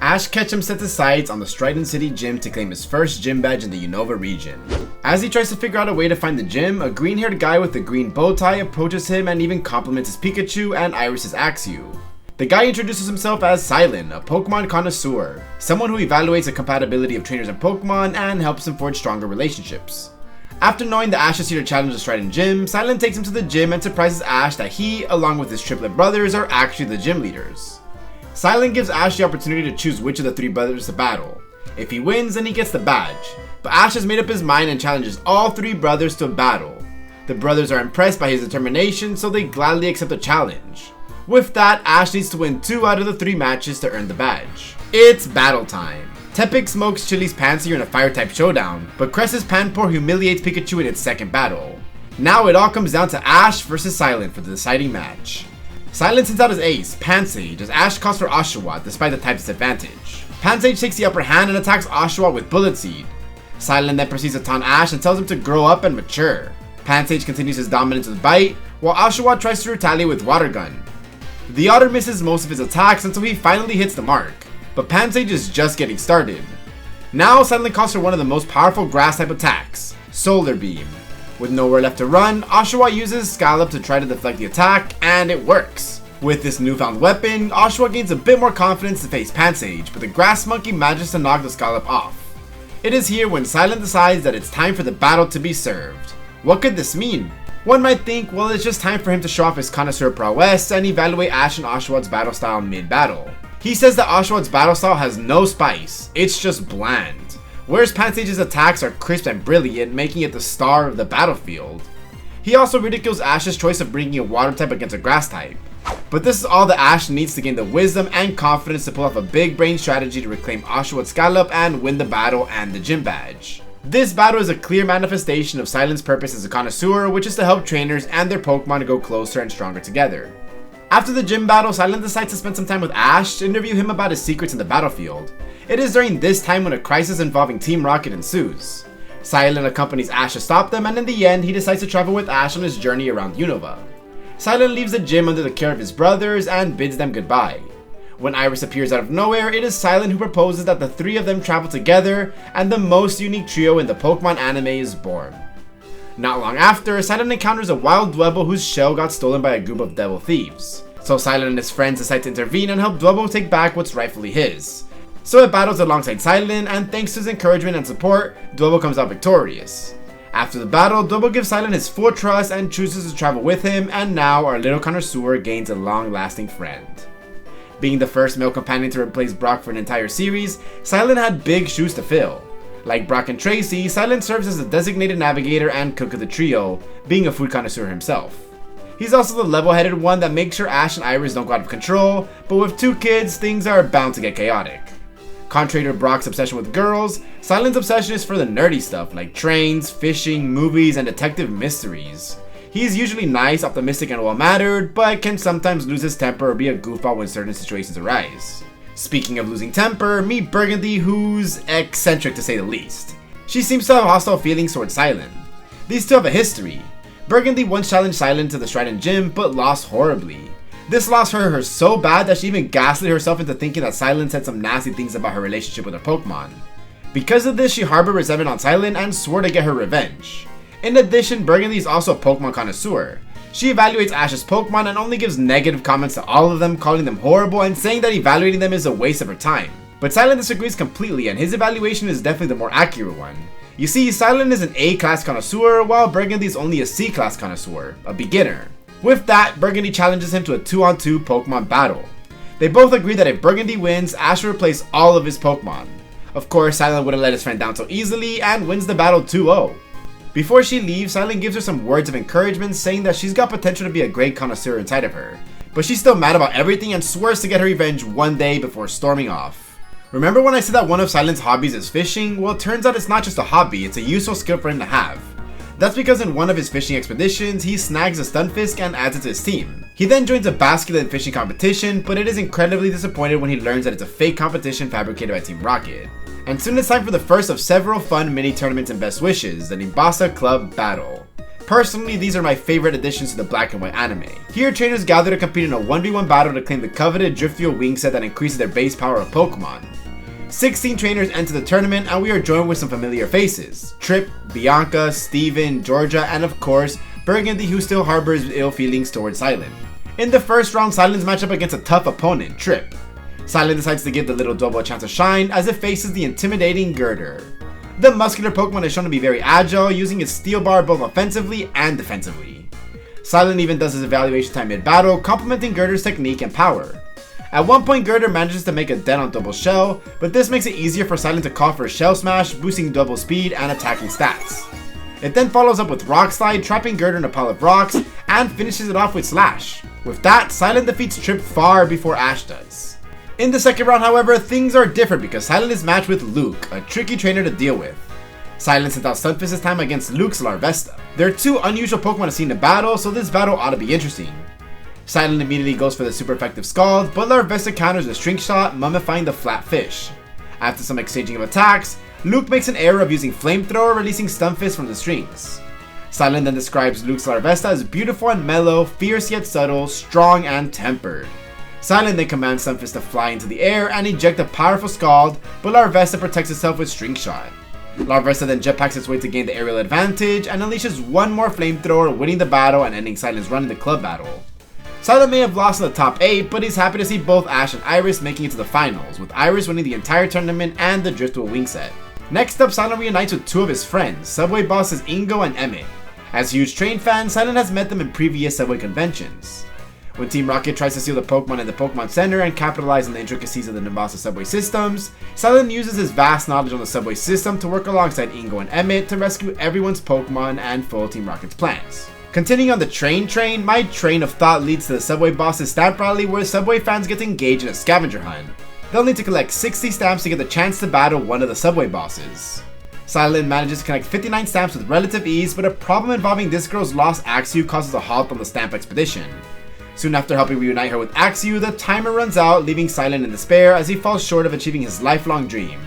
Ash Ketchum sets his sights on the Striaton City gym to claim his first gym badge in the Unova region. As he tries to figure out a way to find the gym, a green-haired guy with a green bow tie approaches him and even compliments his Pikachu and Iris's Axew. The guy introduces himself as Cilan, a Pokemon connoisseur, someone who evaluates the compatibility of trainers and Pokemon and helps them forge stronger relationships. After knowing that Ash is here to challenge the Striaton gym, Cilan takes him to the gym and surprises Ash that he, along with his triplet brothers, are actually the gym leaders. Cilan gives Ash the opportunity to choose which of the three brothers to battle. If he wins, then he gets the badge, but Ash has made up his mind and challenges all three brothers to a battle. The brothers are impressed by his determination, so they gladly accept the challenge. With that, Ash needs to win 2 out of the 3 matches to earn the badge. It's battle time. Tepig smokes Chili's Pansear in a fire-type showdown, but Cress's Panpour humiliates Pikachu in its second battle. Now it all comes down to Ash versus Cilan for the deciding match. Cilan sends out his ace, Pansage, as Ash calls for Oshawott despite the type's disadvantage. Pansage takes the upper hand and attacks Oshawott with Bullet Seed. Cilan then proceeds to taunt Ash and tells him to grow up and mature. Pansage continues his dominance with Bite, while Oshawott tries to retaliate with Water Gun. The otter misses most of his attacks until he finally hits the mark, but Pansage is just getting started. Now Cilan calls for one of the most powerful grass type attacks, Solar Beam. With nowhere left to run, Oshawott uses Scallop to try to deflect the attack, and it works. With this newfound weapon, Oshawott gains a bit more confidence to face Pansage, but the Grass Monkey manages to knock the Scallop off. It is here when Cilan decides that it's time for the battle to be served. What could this mean? One might think, well, it's just time for him to show off his connoisseur prowess and evaluate Ash and Oshawott's battle style mid-battle. He says that Oshawott's battle style has no spice, it's just bland. Whereas Pansage's attacks are crisp and brilliant, making it the star of the battlefield. He also ridicules Ash's choice of bringing a water type against a grass type. But this is all that Ash needs to gain the wisdom and confidence to pull off a big brain strategy to reclaim Oshawott's Scallop and win the battle and the gym badge. This battle is a clear manifestation of Cilan's purpose as a connoisseur, which is to help trainers and their Pokemon go closer and stronger together. After the gym battle, Cilan decides to spend some time with Ash to interview him about his secrets in the battlefield. It is during this time when a crisis involving Team Rocket ensues. Cilan accompanies Ash to stop them, and in the end, he decides to travel with Ash on his journey around Unova. Cilan leaves the gym under the care of his brothers and bids them goodbye. When Iris appears out of nowhere, it is Cilan who proposes that the 3 of them travel together, and the most unique trio in the Pokemon anime is born. Not long after, Cilan encounters a wild Dwebble whose shell got stolen by a group of devil thieves. So Cilan and his friends decide to intervene and help Dwebble take back what's rightfully his. So it battles alongside Cilan, and thanks to his encouragement and support, Dwebble comes out victorious. After the battle, Dwebble gives Cilan his full trust and chooses to travel with him, and now our little connoisseur gains a long-lasting friend. Being the first male companion to replace Brock for an entire series, Cilan had big shoes to fill. Like Brock and Tracy, Cilan serves as a designated navigator and cook of the trio, being a food connoisseur himself. He's also the level-headed one that makes sure Ash and Iris don't go out of control, but with 2 kids, things are bound to get chaotic. Contrary to Brock's obsession with girls, Cilan's obsession is for the nerdy stuff like trains, fishing, movies, and detective mysteries. He's usually nice, optimistic, and well-mannered, but can sometimes lose his temper or be a goofball when certain situations arise. Speaking of losing temper, meet Burgundy, who's eccentric to say the least. She seems to have hostile feelings towards Cilan. These two have a history. Burgundy once challenged Cilan to the Striaton gym, but lost horribly. This loss hurt her so bad that she even gaslit herself into thinking that Cilan said some nasty things about her relationship with her Pokemon. Because of this, she harbored resentment on Cilan and swore to get her revenge. In addition, Burgundy is also a Pokemon connoisseur. She evaluates Ash's Pokemon and only gives negative comments to all of them, calling them horrible and saying that evaluating them is a waste of her time. But Cilan disagrees completely, and his evaluation is definitely the more accurate one. You see, Cilan is an A-class connoisseur, while Burgundy is only a C-class connoisseur, a beginner. With that, Burgundy challenges him to a 2-on-2 Pokemon battle. They both agree that if Burgundy wins, Ash will replace all of his Pokemon. Of course, Cilan wouldn't let his friend down so easily and wins the battle 2-0. Before she leaves, Cilan gives her some words of encouragement, saying that she's got potential to be a great connoisseur inside of her. But she's still mad about everything and swears to get her revenge one day before storming off. Remember when I said that one of Cilan's hobbies is fishing? Well, it turns out it's not just a hobby, it's a useful skill for him to have. That's because in one of his fishing expeditions, he snags a stunfisk and adds it to his team. He then joins a basculin fishing competition, but it is incredibly disappointed when he learns that it's a fake competition fabricated by Team Rocket. And soon it's time for the first of several fun mini tournaments and best wishes, the Nimbasa Club Battle. Personally, these are my favorite additions to the black and white anime. Here, trainers gather to compete in a 1v1 battle to claim the coveted Driftfield wing set that increases their base power of Pokemon. 16 trainers enter the tournament, and we are joined with some familiar faces: Trip, Bianca, Steven, Georgia, and of course, Burgundy, who still harbors ill feelings towards Cilan. In the first round, Cilan's matchup against a tough opponent, Trip. Cilan decides to give the little Dobo a chance to shine as it faces the intimidating Girder. The muscular Pokemon is shown to be very agile, using its steel bar both offensively and defensively. Cilan even does his evaluation time mid-battle, complementing Girder's technique and power. At one point, Girder manages to make a dent on Dobo's shell, but this makes it easier for Cilan to call for a Shell Smash, boosting Dobo's speed and attacking stats. It then follows up with Rock Slide, trapping Girder in a pile of rocks, and finishes it off with Slash. With that, Cilan defeats Trip far before Ash does. In the second round, however, things are different because Cilan is matched with Luke, a tricky trainer to deal with. Cilan sent out Stunfisk this time against Luke's Larvesta. There are two unusual Pokemon to see in a battle, so this battle ought to be interesting. Cilan immediately goes for the super effective Scald, but Larvesta counters the String Shot, mummifying the flat fish. After some exchanging of attacks, Luke makes an error of using Flamethrower, releasing Stunfisk from the strings. Cilan then describes Luke's Larvesta as beautiful and mellow, fierce yet subtle, strong and tempered. Cilan then commands Stunfisk to fly into the air and eject a powerful Scald, but Larvesta protects itself with String Shot. Larvesta then jetpacks its way to gain the aerial advantage and unleashes one more Flamethrower, winning the battle and ending Cilan's run in the club battle. Cilan may have lost in the top 8, but he's happy to see both Ash and Iris making it to the finals, with Iris winning the entire tournament and the Driftwood wing set. Next up, Cilan reunites with two of his friends, Subway bosses Ingo and Emmett. As huge train fans, Cilan has met them in previous Subway conventions. When Team Rocket tries to steal the Pokemon in the Pokemon Center and capitalize on the intricacies of the Nimbasa subway systems, Cilan uses his vast knowledge on the subway system to work alongside Ingo and Emmett to rescue everyone's Pokemon and foil Team Rocket's plans. Continuing on the train, my train of thought leads to the Subway Boss's stamp rally, where Subway fans get to engage in a scavenger hunt. They'll need to collect 60 stamps to get the chance to battle one of the Subway Bosses. Cilan manages to collect 59 stamps with relative ease, but a problem involving this girl's lost Axew causes a halt on the stamp expedition. Soon after helping reunite her with Axew, the timer runs out, leaving Cilan in despair as he falls short of achieving his lifelong dream.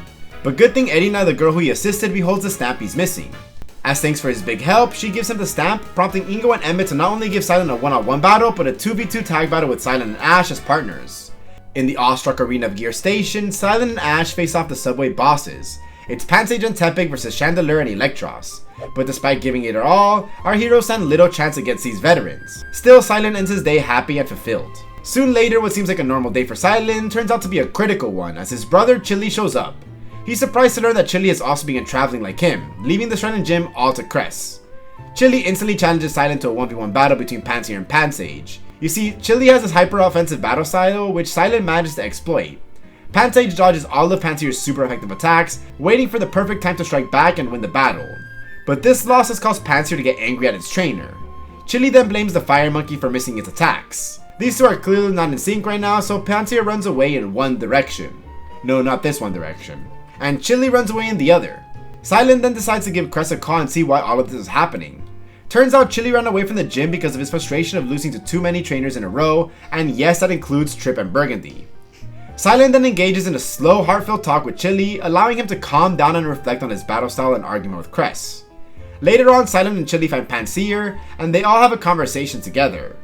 But good thing Edina, the girl who he assisted, beholds the stamp he's missing. As thanks for his big help, she gives him the stamp, prompting Ingo and Emmett to not only give Cilan a one-on-one battle, but a 2v2 tag battle with Cilan and Ash as partners. In the awestruck arena of Gear Station, Cilan and Ash face off the Subway Bosses. It's Pansage and Tepig versus Chandelure and Electros. But despite giving it all, our heroes stand little chance against these veterans. Still, Cilan ends his day happy and fulfilled. Soon later, what seems like a normal day for Cilan turns out to be a critical one as his brother Chili shows up. He's surprised to learn that Chili has also begun traveling like him, leaving the Shrine Gym all to Cress. Chili instantly challenges Cilan to a 1v1 battle between Pansear and Pansage. You see, Chili has this hyper-offensive battle style, which Cilan manages to exploit. Pansage dodges all of Pansear's super effective attacks, waiting for the perfect time to strike back and win the battle. But this loss has caused Pansear to get angry at its trainer. Chili then blames the Fire Monkey for missing its attacks. These two are clearly not in sync right now, so Pansear runs away in one direction. No, not this one direction. And Chili runs away in the other. Cilan then decides to give Cress a call and see why all of this is happening. Turns out Chili ran away from the gym because of his frustration of losing to too many trainers in a row, and yes, that includes Trip and Burgundy. Cilan then engages in a slow, heartfelt talk with Chili, allowing him to calm down and reflect on his battle style and argument with Cress. Later on, Cilan and Chili find Pansear, and they all have a conversation together.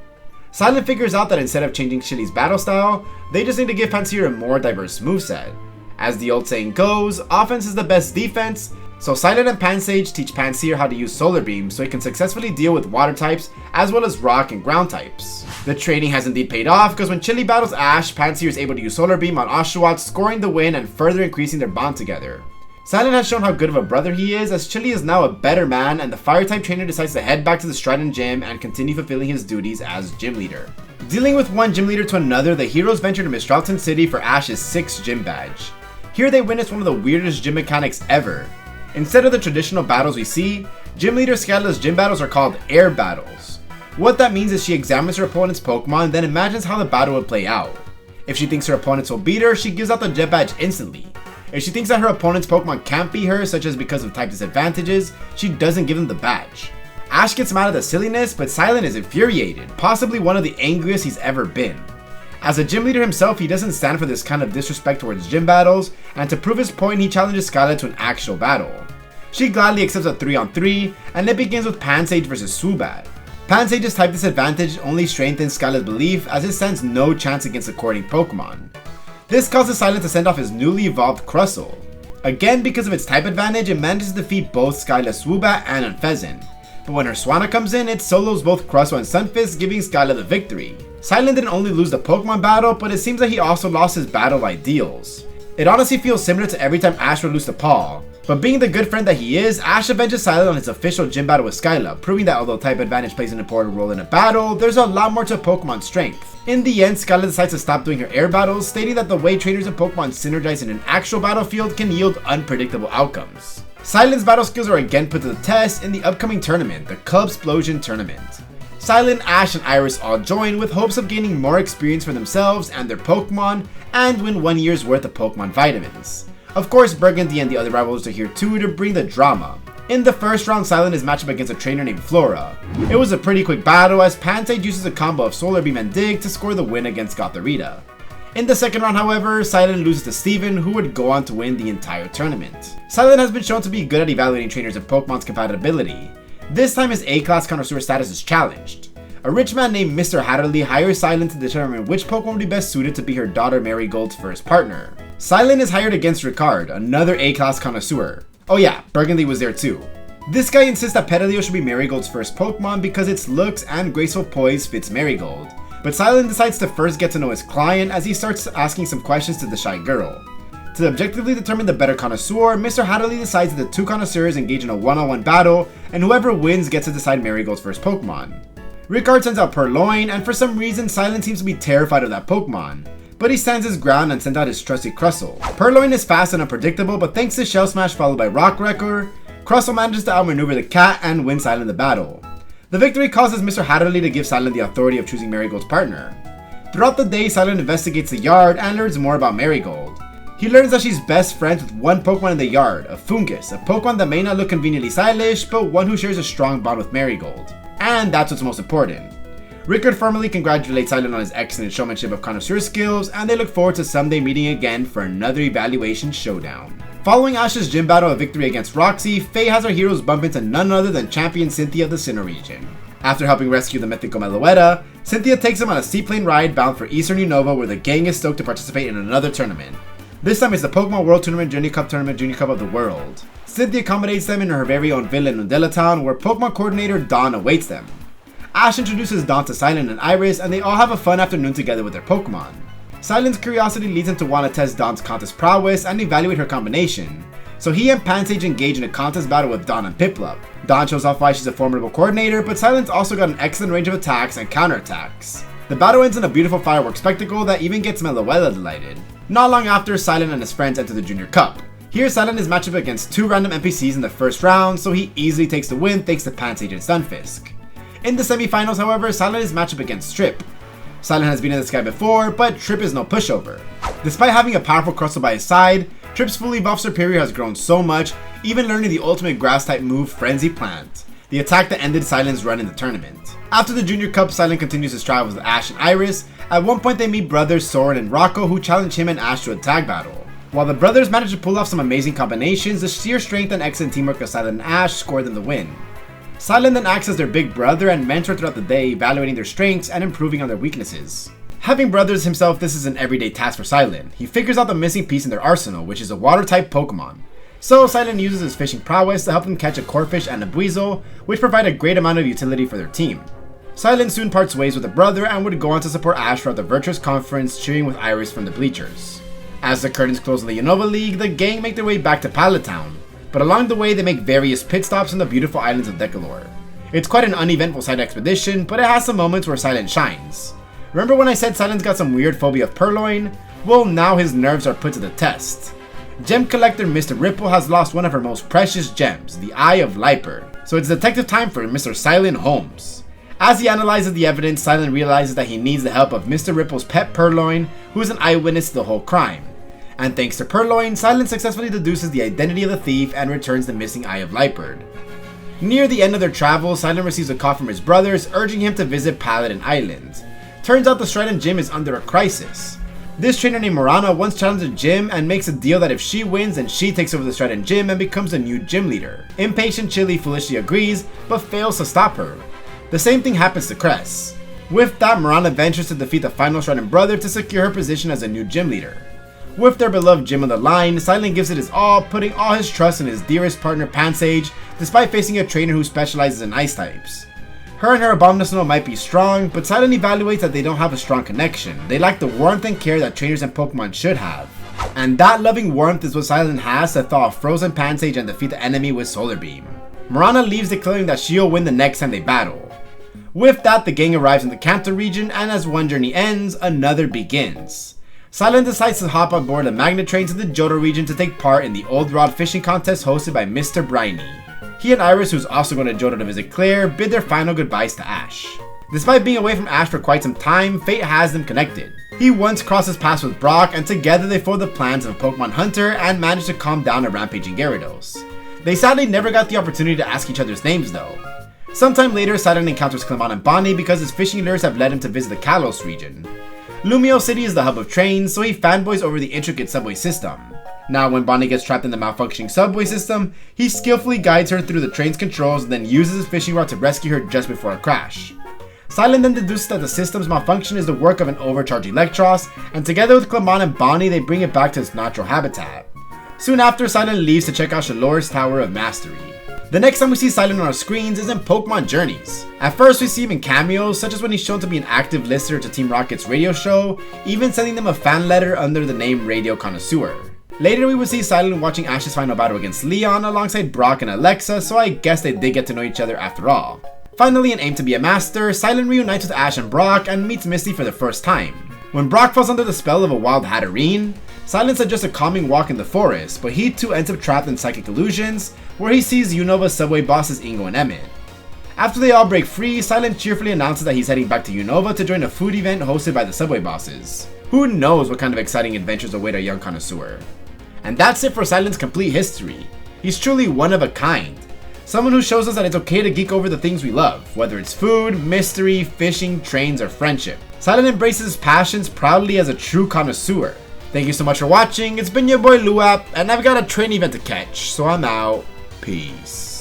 Cilan figures out that instead of changing Chili's battle style, they just need to give Pansear a more diverse moveset. As the old saying goes, offense is the best defense, so Cilan and Pansage teach Pansear how to use Solar Beam so he can successfully deal with water types as well as rock and ground types. The training has indeed paid off because when Chili battles Ash, Pansear is able to use Solar Beam on Oshawott, scoring the win and further increasing their bond together. Cilan has shown how good of a brother he is, as Chili is now a better man, and the Fire-type trainer decides to head back to the Striaton Gym and continue fulfilling his duties as gym leader. Dealing with one gym leader to another, the heroes venture to Striaton City for Ash's 6th gym badge. Here they witness one of the weirdest gym mechanics ever. Instead of the traditional battles we see, Gym Leader Scala's gym battles are called air battles. What that means is she examines her opponent's Pokemon, then imagines how the battle would play out. If she thinks her opponents will beat her, she gives out the jet badge instantly. If she thinks that her opponent's Pokemon can't beat her, such as because of type disadvantages, she doesn't give them the badge. Ash gets mad at the silliness, but Cilan is infuriated, possibly one of the angriest he's ever been. As a gym leader himself, he doesn't stand for this kind of disrespect towards gym battles, and to prove his point, he challenges Scala to an actual battle. She gladly accepts a 3-on-3, and it begins with Pansage versus Swoobat. Pansage's type disadvantage only strengthens Scala's belief, as it stands no chance against the courting Pokemon. This causes Cilan to send off his newly evolved Crustle. Again, because of its type advantage, it manages to defeat both Skyla Swoobat and Unfezant. But when her Swanna comes in, it solos both Crustle and Stunfisk, giving Skyla the victory. Cilan didn't only lose the Pokemon battle, but it seems that he also lost his battle ideals. It honestly feels similar to every time Ash would lose to Paul, but being the good friend that he is, Ash avenges Cilan on his official gym battle with Skyla, proving that although type advantage plays an important role in a battle, there's a lot more to Pokemon's strength. In the end, Skyla decides to stop doing her air battles, stating that the way trainers and Pokemon synergize in an actual battlefield can yield unpredictable outcomes. Cilan's battle skills are again put to the test in the upcoming tournament, the Cubsplosion Tournament. Cilan, Ash, and Iris all join with hopes of gaining more experience for themselves and their Pokemon, and win 1 year's worth of Pokemon vitamins. Of course, Burgundy and the other rivals are here too to bring the drama. In the first round, Cilan is matched up against a trainer named Flora. It was a pretty quick battle as Pansage uses a combo of Solar Beam and Dig to score the win against Gothorita. In the second round, however, Cilan loses to Steven, who would go on to win the entire tournament. Cilan has been shown to be good at evaluating trainers and Pokemon's compatibility. This time his A-class Connoisseur status is challenged. A rich man named Mr. Hatterley hires Cilan to determine which Pokemon would be best suited to be her daughter Marigold's first partner. Cilan is hired against Ricard, another A-class Connoisseur. Oh yeah, Burgundy was there too. This guy insists that Petaleo should be Marigold's first Pokemon because its looks and graceful poise fits Marigold. But Cilan decides to first get to know his client as he starts asking some questions to the shy girl. To objectively determine the better Connoisseur, Mr. Hatterley decides that the two Connoisseurs engage in a one-on-one battle, and whoever wins gets to decide Marigold's first Pokemon. Ricard sends out Purloin, and for some reason Cilan seems to be terrified of that Pokemon, but he stands his ground and sends out his trusty Crustle. Purloin is fast and unpredictable, but thanks to Shell Smash followed by Rock Wrecker, Crustle manages to outmaneuver the cat and win Cilan the battle. The victory causes Mr. Hatterley to give Cilan the authority of choosing Marigold's partner. Throughout the day, Cilan investigates the yard and learns more about Marigold. He learns that she's best friends with one Pokemon in the yard, a Fungus, a Pokemon that may not look conveniently stylish, but one who shares a strong bond with Marigold. And that's what's most important. Rickard formally congratulates Cilan on his excellent showmanship of Connoisseur skills, and they look forward to someday meeting again for another evaluation showdown. Following Ash's gym battle of victory against Roxy, Faye has our heroes bump into none other than champion Cynthia of the Sinnoh region. After helping rescue the mythical Meloetta, Cynthia takes them on a seaplane ride bound for Eastern Unova, where the gang is stoked to participate in another tournament. This time it's the Pokemon World Tournament Junior Cup of the World. Cynthia accommodates them in her very own villa in Undella Town, where Pokemon Coordinator Dawn awaits them. Ash introduces Dawn to Cilan and Iris, and they all have a fun afternoon together with their Pokemon. Cilan's curiosity leads him to want to test Dawn's contest prowess and evaluate her combination, so he and Pansage engage in a contest battle with Dawn and Piplup. Dawn shows off why she's a formidable coordinator, but Cilan's also got an excellent range of attacks and counterattacks. The battle ends in a beautiful fireworks spectacle that even gets Meloetta delighted. Not long after, Cilan and his friends enter the Junior Cup. Here, Cilan is matched up against two random NPCs in the first round, so he easily takes the win thanks to Pansage and Stunfisk. In the semifinals, however, Cilan is matched up against Trip. Cilan has been in this guy before, but Trip is no pushover. Despite having a powerful Crustle by his side, Trip's fully evolved Superior has grown so much, even learning the ultimate grass-type move, Frenzy Plant, the attack that ended Cilan's run in the tournament. After the Junior Cup, Cilan continues his travels with Ash and Iris. At one point they meet brothers Soren and Rocco, who challenge him and Ash to a tag battle. While the brothers manage to pull off some amazing combinations, the sheer strength and excellent teamwork of Cilan and Ash score them the win. Cilan then acts as their big brother and mentor throughout the day, evaluating their strengths and improving on their weaknesses. Having brothers himself, this is an everyday task for Cilan. He figures out the missing piece in their arsenal, which is a water-type Pokemon. So Cilan uses his fishing prowess to help them catch a Corphish and a Buizel, which provide a great amount of utility for their team. Cilan soon parts ways with a brother and would go on to support Ash throughout the Virtuous Conference, cheering with Iris from the bleachers. As the curtains close on the Unova League, the gang make their way back to Pallet Town, but along the way they make various pit stops on the beautiful islands of Decalore. It's quite an uneventful side expedition, but it has some moments where Cilan shines. Remember when I said Cilan's got some weird phobia of Purloin? Well, now his nerves are put to the test. Gem collector Mr. Ripple has lost one of her most precious gems, the Eye of LUAPER, so it's detective time for Mr. Cilan Holmes. As he analyzes the evidence, Cilan realizes that he needs the help of Mr. Ripple's pet Purloin, who is an eyewitness to the whole crime. And thanks to Purloin, Cilan successfully deduces the identity of the thief and returns the missing Eye of LUAPER. Near the end of their travels, Cilan receives a call from his brothers urging him to visit Paladin Island. Turns out the Striaton gym is under a crisis. This trainer named Morana once challenged the gym and makes a deal that if she wins, then she takes over the Striaton gym and becomes the new gym leader. Impatient Chili foolishly agrees, but fails to stop her. The same thing happens to Cress. With that, Morana ventures to defeat the final Striaton brother to secure her position as a new gym leader. With their beloved gym on the line, Cilan gives it his all, putting all his trust in his dearest partner Pansage, despite facing a trainer who specializes in ice types. Her and her Abominable might be strong, but Cilan evaluates that they don't have a strong connection. They lack the warmth and care that trainers and Pokemon should have. And that loving warmth is what Cilan has to thaw a frozen Pansage and defeat the enemy with Solar Beam. Mirana leaves declaring that she'll win the next time they battle. With that, the gang arrives in the Kanto region, and as one journey ends, another begins. Cilan decides to hop on board a magnet train to the Johto region to take part in the Old Rod fishing contest hosted by Mr. Briny. He and Iris, who's also going to Johto to visit Claire, bid their final goodbyes to Ash. Despite being away from Ash for quite some time, fate has them connected. He once crosses paths with Brock, and together they form the plans of a Pokemon hunter and manage to calm down a rampaging Gyarados. They sadly never got the opportunity to ask each other's names though. Sometime later, Cilan encounters Clemon and Bonnie because his fishing lures have led him to visit the Kalos region. Lumio City is the hub of trains, so he fanboys over the intricate subway system. Now, when Bonnie gets trapped in the malfunctioning subway system, he skillfully guides her through the train's controls and then uses his fishing rod to rescue her just before a crash. Cilan then deduces that the system's malfunction is the work of an overcharged Electros, and together with Clemon and Bonnie, they bring it back to its natural habitat. Soon after, Cilan leaves to check out Shalore's Tower of Mastery. The next time we see Cilan on our screens is in Pokemon Journeys. At first we see him in cameos, such as when he's shown to be an active listener to Team Rocket's radio show, even sending them a fan letter under the name Radio Connoisseur. Later we would see Cilan watching Ash's final battle against Leon alongside Brock and Alexa, so I guess they did get to know each other after all. Finally, in Aim to be a Master, Cilan reunites with Ash and Brock and meets Misty for the first time. When Brock falls under the spell of a wild Hatterene, Cilan suggests a calming walk in the forest, but he too ends up trapped in Psychic Illusions, where he sees Unova's subway bosses Ingo and Emmett. After they all break free, Cilan cheerfully announces that he's heading back to Unova to join a food event hosted by the subway bosses. Who knows what kind of exciting adventures await a young connoisseur. And that's it for Cilan's complete history. He's truly one of a kind. Someone who shows us that it's okay to geek over the things we love, whether it's food, mystery, fishing, trains, or friendship. Cilan embraces his passions proudly as a true connoisseur. Thank you so much for watching. It's been your boy LUAPER, and I've got a train event to catch, so I'm out. Peace.